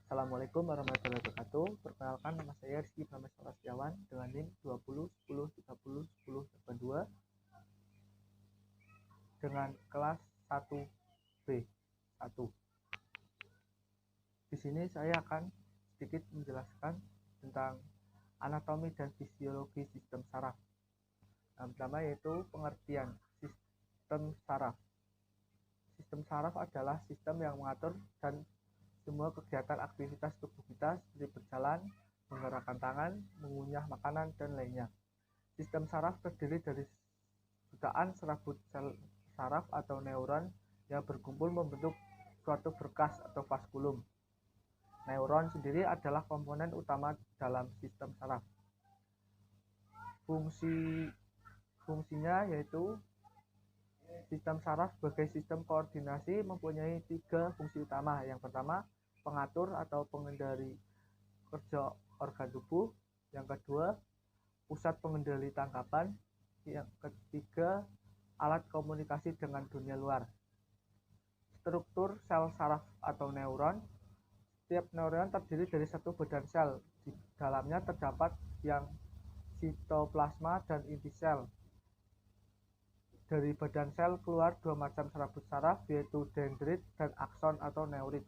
Assalamualaikum warahmatullahi wabarakatuh. Perkenalkan, nama saya Rizky Prameswara Setiawan dengan NIM 20 10 30 10 82 dengan kelas 1B 1. Di sini saya akan sedikit menjelaskan tentang anatomi dan fisiologi sistem saraf. Yang pertama yaitu pengertian sistem saraf. Sistem saraf adalah sistem yang mengatur dan semua kegiatan aktivitas tubuh kita seperti berjalan, menggerakkan tangan, mengunyah makanan, dan lainnya. Sistem saraf terdiri dari jutaan serabut sel saraf atau neuron yang berkumpul membentuk suatu berkas atau vaskulum. Neuron sendiri adalah komponen utama dalam sistem saraf. Fungsinya yaitu sistem saraf sebagai sistem koordinasi mempunyai 3 fungsi utama. Yang pertama, pengatur atau pengendali kerja organ tubuh. Yang kedua, pusat pengendali tangkapan. Yang ketiga, alat komunikasi dengan dunia luar. Struktur sel saraf atau neuron. Setiap neuron terdiri dari satu badan sel. Di dalamnya terdapat yang sitoplasma dan inti sel. Dari badan sel keluar 2 macam serabut saraf, yaitu dendrit dan akson atau neurit.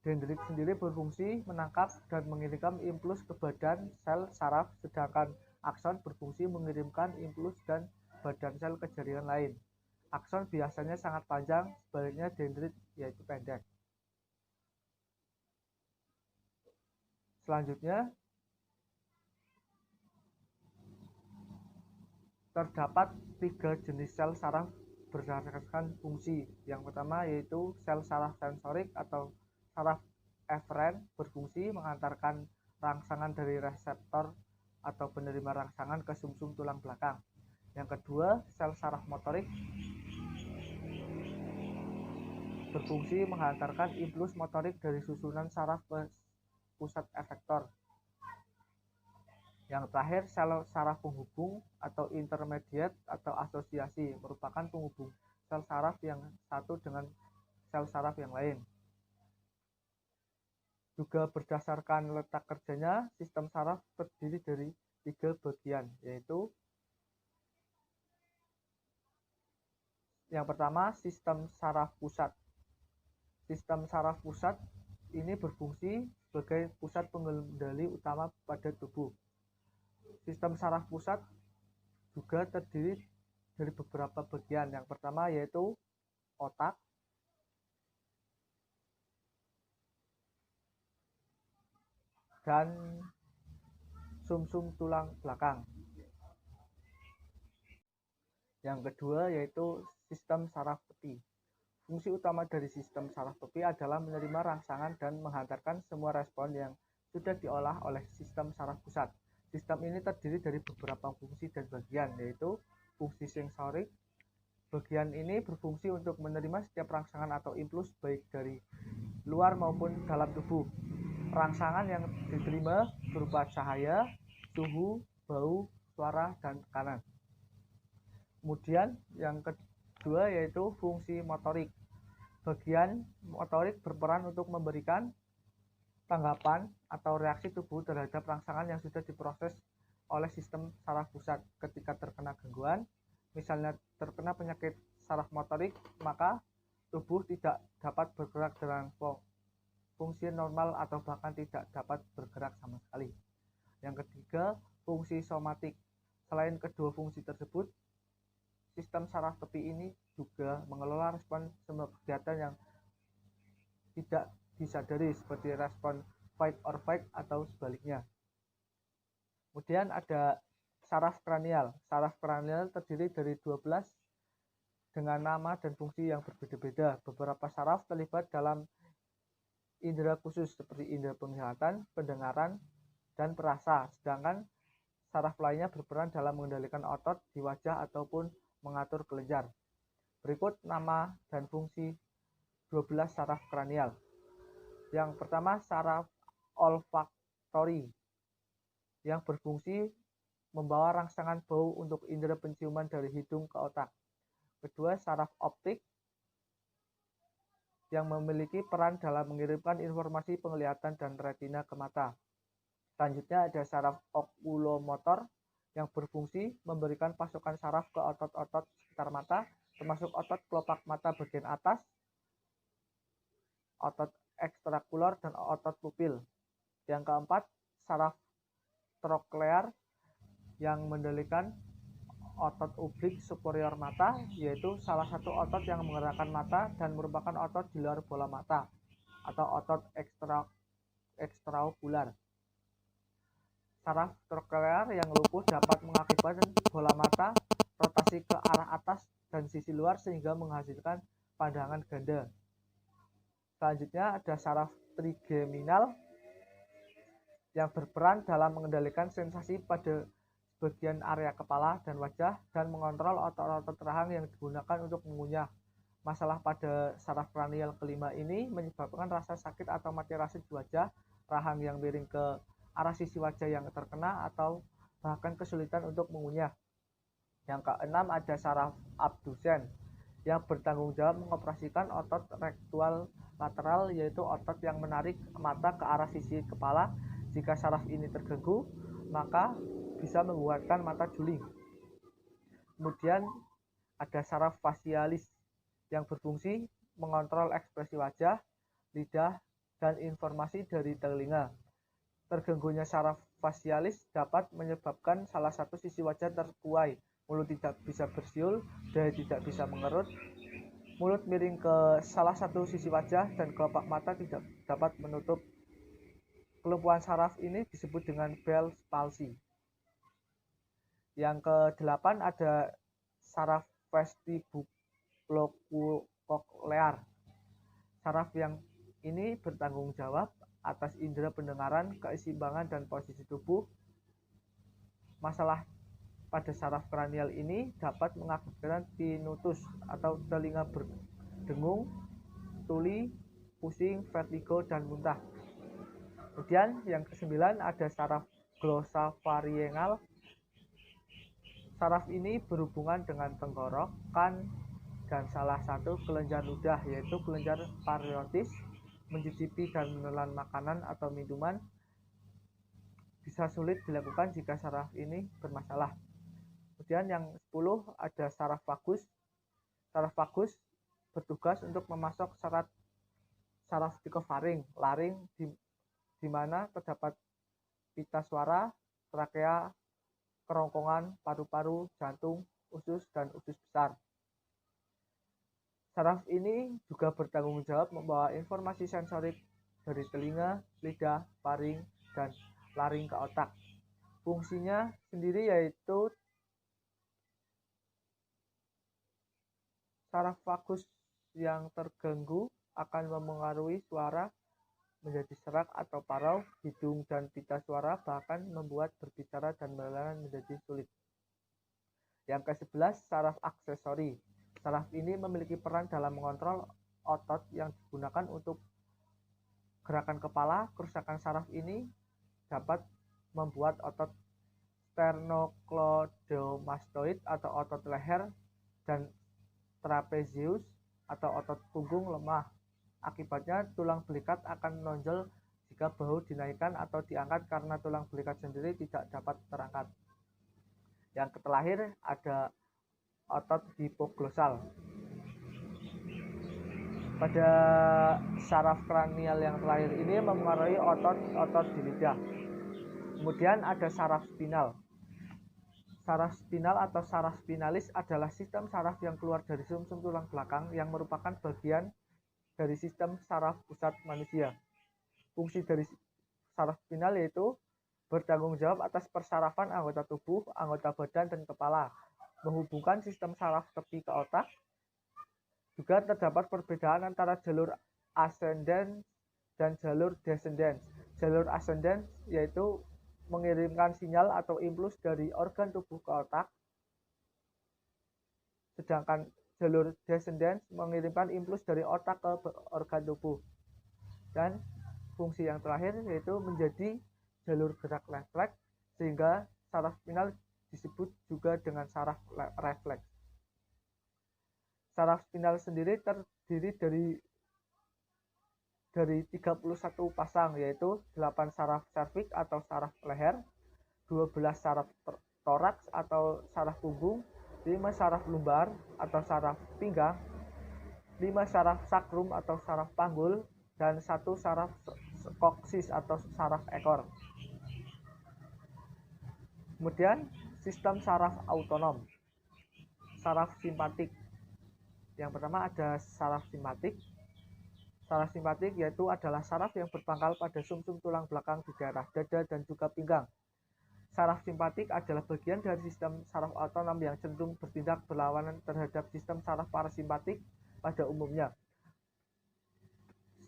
Dendrit sendiri berfungsi menangkap dan mengirimkan impuls ke badan sel saraf, sedangkan akson berfungsi mengirimkan impuls dan badan sel ke jaringan lain. Akson biasanya sangat panjang, sebaliknya dendrit yaitu pendek. Selanjutnya, terdapat 3 jenis sel saraf berdasarkan fungsi. Yang pertama yaitu sel saraf sensorik atau saraf eferen, berfungsi mengantarkan rangsangan dari reseptor atau penerima rangsangan ke sumsum tulang belakang. Yang kedua, sel saraf motorik, berfungsi menghantarkan impuls motorik dari susunan saraf ke pusat efektor. Yang terakhir, sel saraf penghubung atau intermediate atau asosiasi, merupakan penghubung sel saraf yang satu dengan sel saraf yang lain. Juga berdasarkan letak kerjanya, sistem saraf terdiri dari 3 bagian, yaitu yang pertama, sistem saraf pusat. Sistem saraf pusat ini berfungsi sebagai pusat pengendali utama pada tubuh. Sistem saraf pusat juga terdiri dari beberapa bagian. Yang pertama yaitu otak, dan sumsum tulang belakang. Yang kedua yaitu sistem saraf tepi. Fungsi utama dari sistem saraf tepi adalah menerima rangsangan dan menghantarkan semua respon yang sudah diolah oleh sistem saraf pusat. Sistem ini terdiri dari beberapa fungsi dan bagian, yaitu fungsi sensorik. Bagian ini berfungsi untuk menerima setiap rangsangan atau impuls baik dari luar maupun dalam tubuh. Rangsangan yang diterima berupa cahaya, suhu, bau, suara, dan tekanan. Kemudian yang kedua yaitu fungsi motorik. Bagian motorik berperan untuk memberikan tanggapan atau reaksi tubuh terhadap rangsangan yang sudah diproses oleh sistem saraf pusat. Ketika terkena gangguan, misalnya terkena penyakit saraf motorik, maka tubuh tidak dapat bergerak dengan fungsi normal atau bahkan tidak dapat bergerak sama sekali. Yang ketiga, fungsi somatik. Selain kedua fungsi tersebut, sistem saraf tepi ini juga mengelola respon semua kegiatan yang tidak disadari, seperti respon fight or flight atau sebaliknya. Kemudian ada saraf kranial. Saraf kranial terdiri dari 12 dengan nama dan fungsi yang berbeda-beda. Beberapa saraf terlibat dalam indera khusus seperti indera penglihatan, pendengaran, dan perasa, sedangkan saraf lainnya berperan dalam mengendalikan otot di wajah ataupun mengatur kelenjar. Berikut nama dan fungsi 12 saraf kranial. Yang pertama, saraf olfaktori yang berfungsi membawa rangsangan bau untuk indera penciuman dari hidung ke otak. Kedua, saraf optik yang memiliki peran dalam mengirimkan informasi penglihatan dan retina ke mata. Selanjutnya ada saraf okulomotor yang berfungsi memberikan pasokan saraf ke otot-otot sekitar mata, termasuk otot kelopak mata bagian atas, otot ekstrakular, dan otot pupil. Yang keempat, saraf troklear yang mendalikan otot ublik superior mata, yaitu salah satu otot yang menggerakkan mata dan merupakan otot di luar bola mata atau otot ekstraokular. Saraf troklear yang lumpuh dapat mengakibatkan bola mata rotasi ke arah atas dan sisi luar sehingga menghasilkan pandangan ganda. Selanjutnya ada saraf trigeminal yang berperan dalam mengendalikan sensasi pada bagian area kepala dan wajah dan mengontrol otot-otot rahang yang digunakan untuk mengunyah. Masalah pada saraf kranial kelima ini menyebabkan rasa sakit atau mati rasa di wajah, rahang yang miring ke arah sisi wajah yang terkena, atau bahkan kesulitan untuk mengunyah. Yang keenam ada saraf abdusen yang bertanggung jawab mengoperasikan otot rektal lateral, yaitu otot yang menarik mata ke arah sisi kepala. Jika saraf ini terganggu, maka bisa menguatkan mata juling. Kemudian ada saraf facialis yang berfungsi mengontrol ekspresi wajah, lidah, dan informasi dari telinga. Terganggunya saraf facialis dapat menyebabkan salah satu sisi wajah terbuai, mulut tidak bisa bersiul, dahi tidak bisa mengerut, mulut miring ke salah satu sisi wajah, dan kelopak mata tidak dapat menutup. Kelumpuhan saraf ini disebut dengan Bell's palsy. Yang ke-8 ada saraf vestibulococlear. Saraf yang ini bertanggung jawab atas indera pendengaran, keseimbangan, dan posisi tubuh. Masalah pada saraf kranial ini dapat mengakibatkan tinnitus atau telinga berdengung, tuli, pusing, vertigo, dan muntah. Kemudian yang ke-9 ada saraf glossopharyngeal. Saraf ini berhubungan dengan tenggorokan dan salah satu kelenjar ludah, yaitu kelenjar pariotis. Mencicipi dan menelan makanan atau minuman bisa sulit dilakukan jika saraf ini bermasalah. Kemudian yang 10 ada saraf vagus. Saraf vagus bertugas untuk memasok saraf pikofaring, laring, di mana terdapat pita suara, trakea, kerongkongan, paru-paru, jantung, usus, dan usus besar. Saraf ini juga bertanggung jawab membawa informasi sensorik dari telinga, lidah, faring, dan laring ke otak. Fungsinya sendiri yaitu saraf vagus yang terganggu akan memengaruhi suara menjadi serak atau parau, hidung dan pita suara, bahkan membuat berbicara dan menelan menjadi sulit. Yang ke-11, saraf aksesori. Saraf ini memiliki peran dalam mengontrol otot yang digunakan untuk gerakan kepala. Kerusakan saraf ini dapat membuat otot sternocleidomastoid atau otot leher dan trapezius atau otot punggung lemah. Akibatnya tulang belikat akan menonjol jika bahu dinaikkan atau diangkat karena tulang belikat sendiri tidak dapat terangkat. Yang terakhir ada otot hipoglosal. Pada saraf kranial yang terakhir ini memengaruhi otot-otot di lidah. Kemudian ada saraf spinal. Saraf spinal atau saraf spinalis adalah sistem saraf yang keluar dari sumsum tulang belakang yang merupakan bagian dari sistem saraf pusat manusia. Fungsi dari saraf spinal yaitu bertanggung jawab atas persarafan anggota tubuh, anggota badan, dan kepala, menghubungkan sistem saraf tepi ke otak. Juga terdapat perbedaan antara jalur ascendens dan jalur descendens. Jalur ascendens yaitu mengirimkan sinyal atau impuls dari organ tubuh ke otak, sedangkan jalur descendens mengirimkan impuls dari otak ke organ tubuh. Dan fungsi yang terakhir yaitu menjadi jalur gerak refleks, sehingga saraf spinal disebut juga dengan saraf refleks. Saraf spinal sendiri terdiri dari dari 31 pasang, yaitu 8 saraf serviks atau saraf leher, 12 saraf toraks atau saraf punggung, 5 saraf lumbar atau saraf pinggang, 5 saraf sakrum atau saraf panggul, dan 1 saraf koksis atau saraf ekor. Kemudian sistem saraf autonom. Saraf simpatik. Yang pertama ada saraf simpatik. Saraf simpatik yaitu adalah saraf yang berpangkal pada sumsum tulang belakang di daerah dada dan juga pinggang. Saraf simpatik adalah bagian dari sistem saraf autonom yang cenderung bertindak berlawanan terhadap sistem saraf parasimpatik pada umumnya.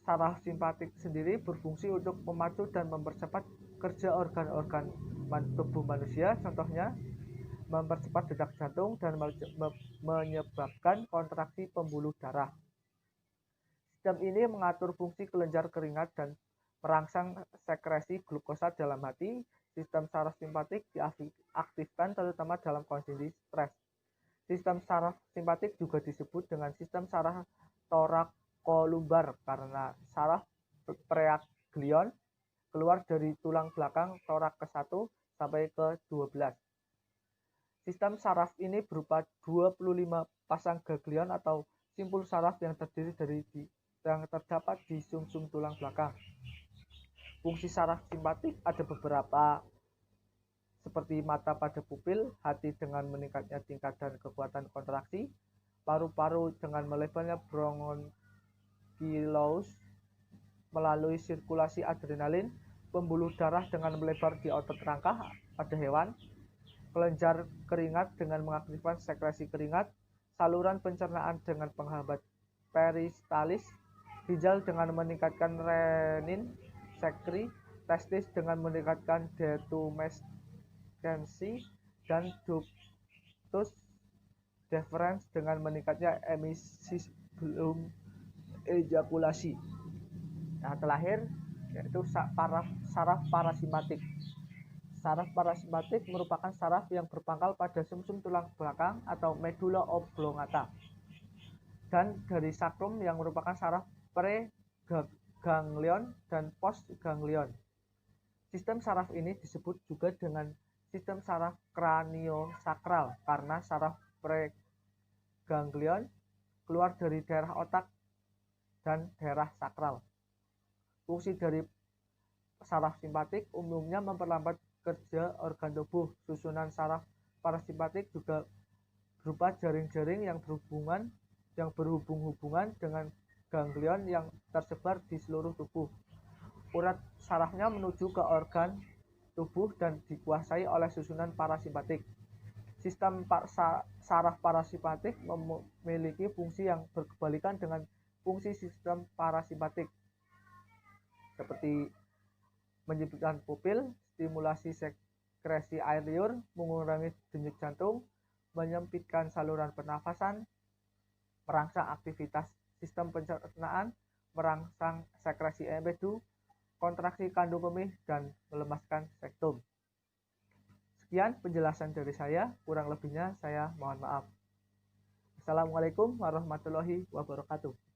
Saraf simpatik sendiri berfungsi untuk memacu dan mempercepat kerja organ-organ tubuh manusia, contohnya mempercepat detak jantung dan menyebabkan kontraksi pembuluh darah. Sistem ini mengatur fungsi kelenjar keringat dan merangsang sekresi glukosa dalam hati. Sistem saraf simpatik diaktifkan terutama dalam kondisi stres. Sistem saraf simpatik juga disebut dengan sistem saraf torakolumbar karena saraf preganglion keluar dari tulang belakang torak ke-1 sampai ke-12. Sistem saraf ini berupa 25 pasang ganglion atau simpul saraf yang terdiri dari yang terdapat di sumsum tulang belakang. Fungsi saraf simpatik ada beberapa, seperti mata pada pupil, hati dengan meningkatnya tingkat dan kekuatan kontraksi, paru-paru dengan melebarnya bronchioles melalui sirkulasi adrenalin, pembuluh darah dengan melebar di otot rangka pada hewan, kelenjar keringat dengan mengaktifkan sekresi keringat, saluran pencernaan dengan penghambat peristalis, ginjal dengan meningkatkan renin sekri, testis dengan meningkatkan detumescensi, dan ductus deferens dengan meningkatnya emisi sebelum ejakulasi. Nah, terakhir yaitu saraf parasimpatik. Saraf parasimpatik merupakan saraf yang berpangkal pada sumsum tulang belakang atau medulla oblongata dan dari sakrum yang merupakan saraf preganglion dan postganglion. Sistem saraf ini disebut juga dengan sistem saraf kraniosakral karena saraf preganglion keluar dari daerah otak dan daerah sakral. Fungsi dari saraf simpatik umumnya memperlambat kerja organ tubuh. Susunan saraf parasimpatik juga berupa jaring-jaring yang berhubung-hubungan dengan ganglion yang tersebar di seluruh tubuh. Urat sarafnya menuju ke organ tubuh dan dikuasai oleh susunan parasimpatik. Sistem saraf parasimpatik memiliki fungsi yang berkebalikan dengan fungsi sistem parasimpatik, seperti menyibukkan pupil, stimulasi sekresi air liur, mengurangi denyut jantung, menyempitkan saluran pernafasan, merangsang aktivitas sistem pencernaan, merangsang sekresi empedu, kontraksi kandung kemih, dan melemaskan sektum. Sekian penjelasan dari saya, kurang lebihnya saya mohon maaf. Assalamualaikum warahmatullahi wabarakatuh.